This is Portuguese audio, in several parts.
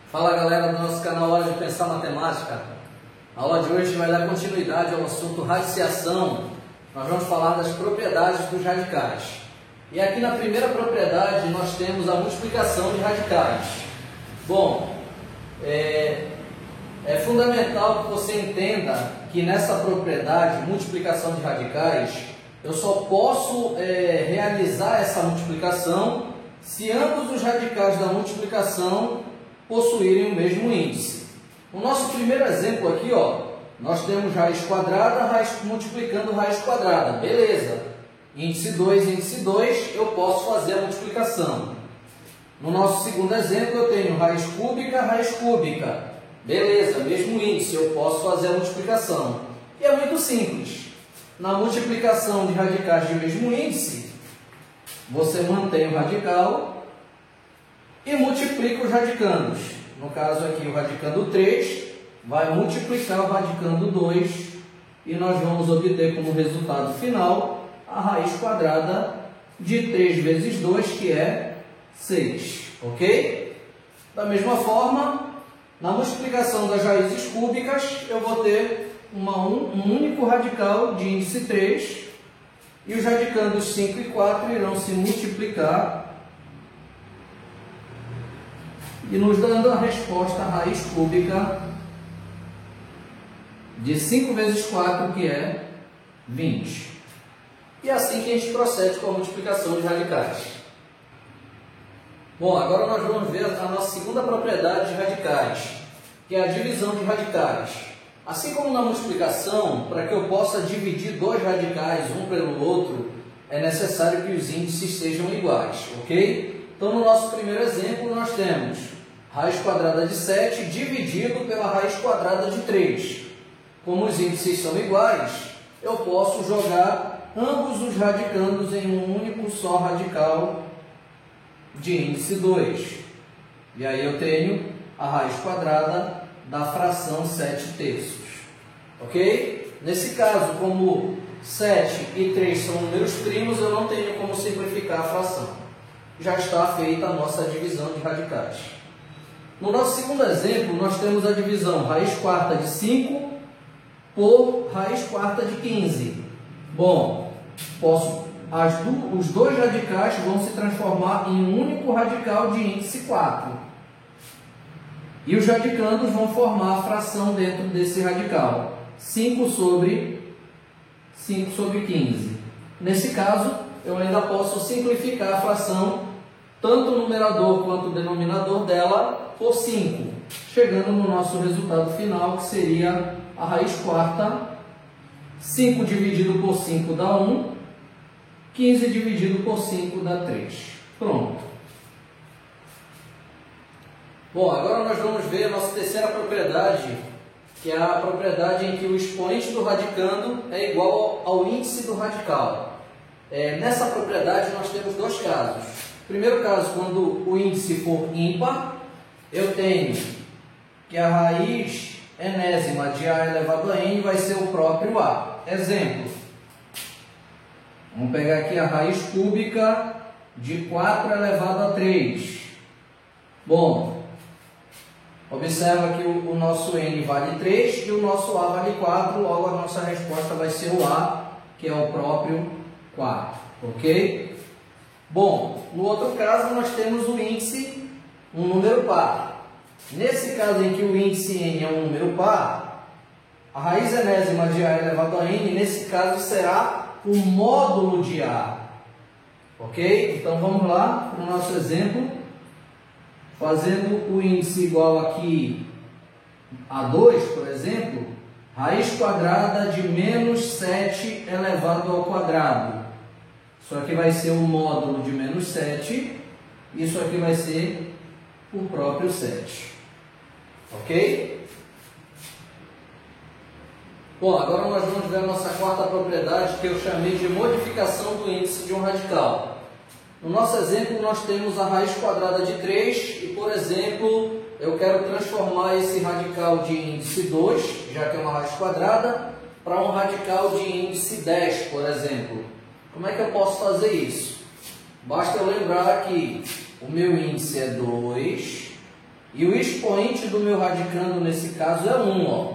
Fala galera do nosso canal Hora de Pensar Matemática. A aula de hoje vai dar continuidade ao assunto radiciação. Nós vamos falar das propriedades dos radicais. E aqui na primeira propriedade nós temos a multiplicação de radicais. Bom, é fundamental que você entenda que nessa propriedade, multiplicação de radicais, eu só posso realizar essa multiplicação se ambos os radicais da multiplicação possuírem o mesmo índice. O nosso primeiro exemplo aqui, nós temos raiz quadrada, multiplicando raiz quadrada. Beleza. Índice 2, eu posso fazer a multiplicação. No nosso segundo exemplo, eu tenho raiz cúbica. Beleza, mesmo índice, eu posso fazer a multiplicação. E é muito simples. Na multiplicação de radicais de mesmo índice, você mantém o radical e multiplica os radicandos. No caso aqui, o radicando 3 vai multiplicar o radicando 2 e nós vamos obter como resultado final a raiz quadrada de 3 vezes 2, que é 6. Ok? Da mesma forma, na multiplicação das raízes cúbicas, eu vou ter um único radical de índice 3 e os radicandos 5 e 4 irão se multiplicar e nos dando a resposta a raiz cúbica de 5 vezes 4, que é 20. E é assim que a gente procede com a multiplicação de radicais. Bom, agora nós vamos ver a nossa segunda propriedade de radicais, que é a divisão de radicais. Assim como na multiplicação, para que eu possa dividir dois radicais um pelo outro, é necessário que os índices sejam iguais, ok? Então, no nosso primeiro exemplo, nós temos raiz quadrada de 7 dividido pela raiz quadrada de 3. Como os índices são iguais, eu posso jogar ambos os radicandos em um único só radical de índice 2. E aí eu tenho a raiz quadrada da fração 7/3. Ok? Nesse caso, como 7 e 3 são números primos, eu não tenho como simplificar a fração. Já está feita a nossa divisão de radicais. No nosso segundo exemplo, nós temos a divisão raiz quarta de 5 por raiz quarta de 15. Bom, os dois radicais vão se transformar em um único radical de índice 4. E os radicandos vão formar a fração dentro desse radical. 5 sobre 15. Nesse caso, eu ainda posso simplificar a fração, tanto o numerador quanto o denominador dela, por 5, chegando no nosso resultado final, que seria a raiz quarta. 5 dividido por 5 dá 1, 15 dividido por 5 dá 3. Pronto. Bom, agora nós vamos ver a nossa terceira propriedade, que é a propriedade em que o expoente do radicando é igual ao índice do radical. Nessa propriedade nós temos dois casos. Primeiro caso, quando o índice for ímpar, eu tenho que a raiz enésima de a elevado a n vai ser o próprio a. Exemplo, vamos pegar aqui a raiz cúbica de 4 elevado a 3. Bom, observa que o nosso n vale 3 e o nosso a vale 4, logo a nossa resposta vai ser o a, que é o próprio 4, ok? Bom, no outro caso nós temos o índice, um número par. Nesse caso em que o índice n é um número par, a raiz enésima de a elevado a n, nesse caso será o módulo de a, ok? Então vamos lá para o nosso exemplo. Fazendo o índice igual aqui a 2, por exemplo, raiz quadrada de menos 7 elevado ao quadrado. Isso aqui vai ser o módulo de menos 7, isso aqui vai ser o próprio 7. Ok? Bom, agora nós vamos ver a nossa quarta propriedade, que eu chamei de modificação do índice de um radical. No nosso exemplo, nós temos a raiz quadrada de 3 e, por exemplo, eu quero transformar esse radical de índice 2, já que é uma raiz quadrada, para um radical de índice 10, por exemplo. Como é que eu posso fazer isso? Basta eu lembrar que o meu índice é 2 E o expoente do meu radicando nesse caso é 1, ó.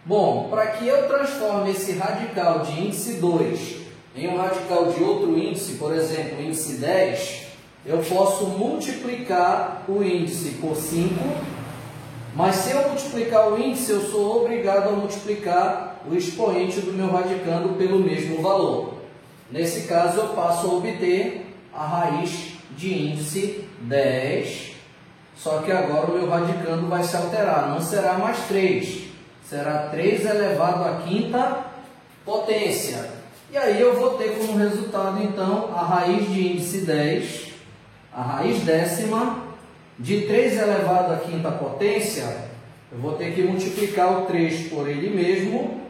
Bom, para que eu transforme esse radical de índice 2 em um radical de outro índice, por exemplo, o índice 10, eu posso multiplicar o índice por 5, mas se eu multiplicar o índice, eu sou obrigado a multiplicar o expoente do meu radicando pelo mesmo valor. Nesse caso, eu passo a obter a raiz de índice 10, só que agora o meu radicando vai se alterar, não será mais 3, será 3 elevado à quinta potência. E aí eu vou ter como resultado, então, a raiz de índice 10, a raiz décima, de 3 elevado à quinta potência, eu vou ter que multiplicar o 3 por ele mesmo,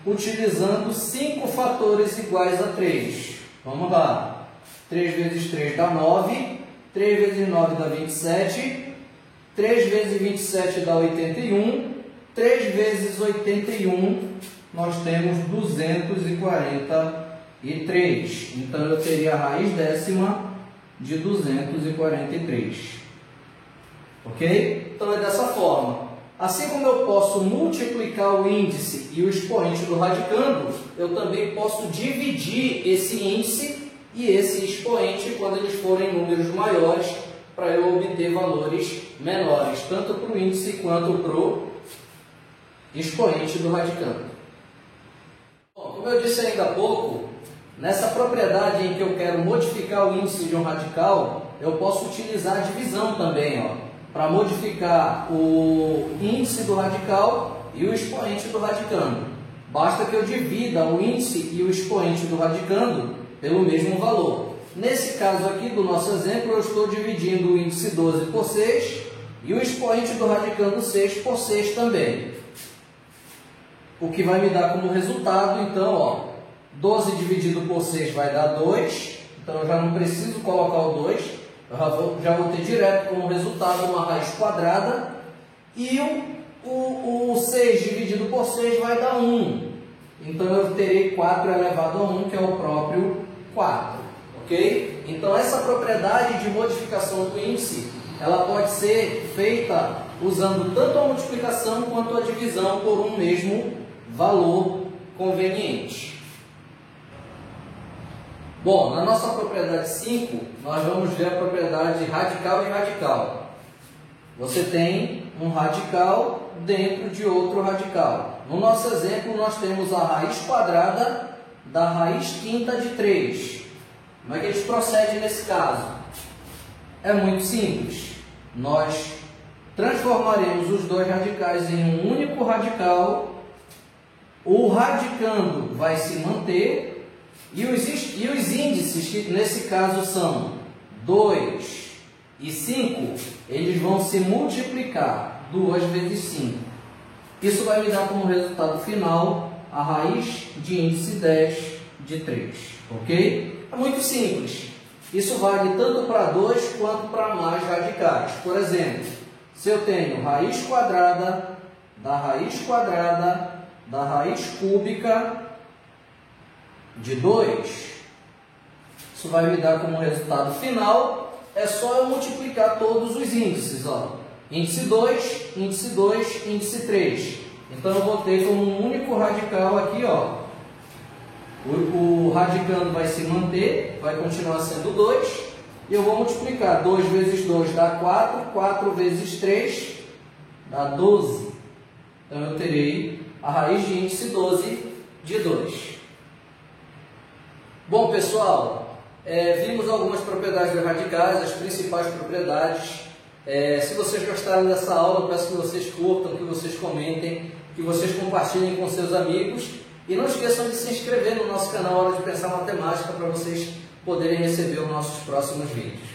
utilizando 5 fatores iguais a 3. Vamos lá. 3 vezes 3 dá 9, 3 vezes 9 dá 27, 3 vezes 27 dá 81, 3 vezes 81 nós temos 243. Então eu teria a raiz décima de 243. Ok? Então é dessa forma. Assim como eu posso multiplicar o índice e o expoente do radicando, eu também posso dividir esse índice e esse expoente quando eles forem números maiores, para eu obter valores menores, tanto para o índice quanto para o expoente do radicando. Bom, como eu disse ainda há pouco, nessa propriedade em que eu quero modificar o índice de um radical, eu posso utilizar a divisão também, ó, para modificar o índice do radical e o expoente do radicando. Basta que eu divida o índice e o expoente do radicando pelo mesmo valor. Nesse caso aqui do nosso exemplo, eu estou dividindo o índice 12 por 6 e o expoente do radicando 6 por 6 também. O que vai me dar como resultado, então, ó, 12 dividido por 6 vai dar 2, então eu já não preciso colocar o 2, eu já vou ter direto como resultado uma raiz quadrada, e o 6 dividido por 6 vai dar 1, então eu terei 4 elevado a 1, que é o próprio 4, ok? Então essa propriedade de modificação do índice, ela pode ser feita usando tanto a multiplicação quanto a divisão por um mesmo valor conveniente. Bom, na nossa propriedade 5, nós vamos ver a propriedade radical e radical. Você tem um radical dentro de outro radical. No nosso exemplo, nós temos a raiz quadrada da raiz quinta de 3. Como é que eles procedem nesse caso? É muito simples. Nós transformaremos os dois radicais em um único radical. O radicando vai se manter. E os índices, que nesse caso são 2 e 5, eles vão se multiplicar, 2 vezes 5. Isso vai me dar como resultado final a raiz de índice 10 de 3. Ok? É muito simples. Isso vale tanto para 2 quanto para mais radicais. Por exemplo, se eu tenho raiz quadrada da raiz cúbica de 2, isso vai me dar como resultado final, é só eu multiplicar todos os índices, ó. Índice 2, índice 2, índice 3. Então eu vou ter como um único radical aqui, ó. O radicando vai se manter, vai continuar sendo 2, e eu vou multiplicar 2 vezes 2 dá 4, 4 vezes 3 dá 12. Então eu terei a raiz de índice 12 de 2. Bom, pessoal, vimos algumas propriedades dos radicais, as principais propriedades. Se vocês gostaram dessa aula, eu peço que vocês curtam, que vocês comentem, que vocês compartilhem com seus amigos. E não esqueçam de se inscrever no nosso canal Hora de Pensar Matemática para vocês poderem receber os nossos próximos vídeos.